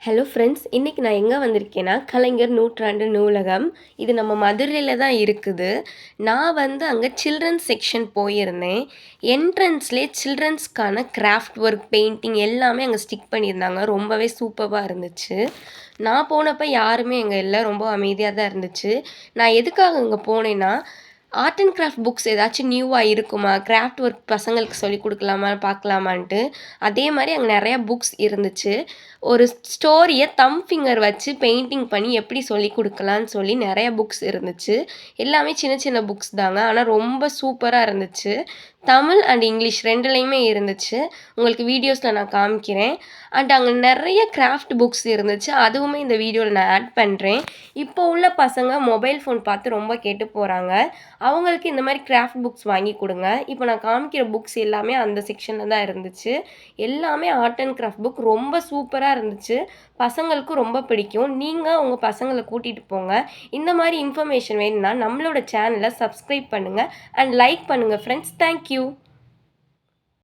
Hello friends, இன்றைக்கி நான் எங்கே வந்திருக்கேன்னா கலைஞர் நூற்றாண்டு நூலகம். இது நம்ம மதுரையில் தான் இருக்குது. நான் அங்கே சில்ட்ரன்ஸ் செக்ஷன் போயிருந்தேன். என்ட்ரன்ஸ்லேயே சில்ட்ரன்ஸ்க்கான கிராஃப்ட் ஒர்க், பெயிண்டிங் எல்லாமே அங்கே ஸ்டிக் பண்ணியிருந்தாங்க. ரொம்பவே சூப்பராக இருந்துச்சு. நான் போனப்போ யாருமே அங்கே இல்லை, ரொம்ப அமைதியாக தான் இருந்துச்சு. நான் எதுக்காக அங்கே போனேன்னா, ஆர்ட் அண்ட் கிராஃப்ட் புக்ஸ் ஏதாச்சும் நியூவாக இருக்குமா, கிராஃப்ட் ஒர்க் பசங்களுக்கு சொல்லிக் கொடுக்கலாமா பார்க்கலாமான்ட்டு. அதே மாதிரி அங்கே நிறையா புக்ஸ் இருந்துச்சு. ஒரு ஸ்டோரியை தம் ஃபிங்கர் வச்சு பெயிண்டிங் பண்ணி எப்படி சொல்லிக் கொடுக்கலான்னு சொல்லி நிறைய புக்ஸ் இருந்துச்சு. எல்லாமே சின்ன சின்ன புக்ஸ் தாங்க, ஆனால் ரொம்ப சூப்பராக இருந்துச்சு. தமிழ் அண்ட் இங்கிலீஷ் ரெண்டுலேயுமே இருந்துச்சு. உங்களுக்கு வீடியோஸில் நான் காமிக்கிறேன். அண்ட் அங்கே நிறைய கிராஃப்ட் புக்ஸ் இருந்துச்சு, அதுவுமே இந்த வீடியோவில் நான் ஆட் பண்ணுறேன். இப்போ உள்ள பசங்க மொபைல் ஃபோன் பார்த்து ரொம்ப கெட்டு போகிறாங்க. அவங்களுக்கு இந்த மாதிரி கிராஃப்ட் புக்ஸ் வாங்கி கொடுங்க. இப்போ நான் காமிக்கிற புக்ஸ் எல்லாமே அந்த செக்ஷனில் தான் இருந்துச்சு. எல்லாமே ஆர்ட் அண்ட் கிராஃப்ட் புக் ரொம்ப சூப்பராக இருந்துச்சு. பசங்களுக்கும் ரொம்ப பிடிக்கும். நீங்கள் உங்கள் பசங்களை கூட்டிகிட்டு போங்க. இந்த மாதிரி இன்ஃபர்மேஷன் வேணும்னா நம்மளோட சேனலை சப்ஸ்கிரைப் பண்ணுங்கள் அண்ட் லைக் பண்ணுங்கள் ஃப்ரெண்ட்ஸ். தேங்க்யூ.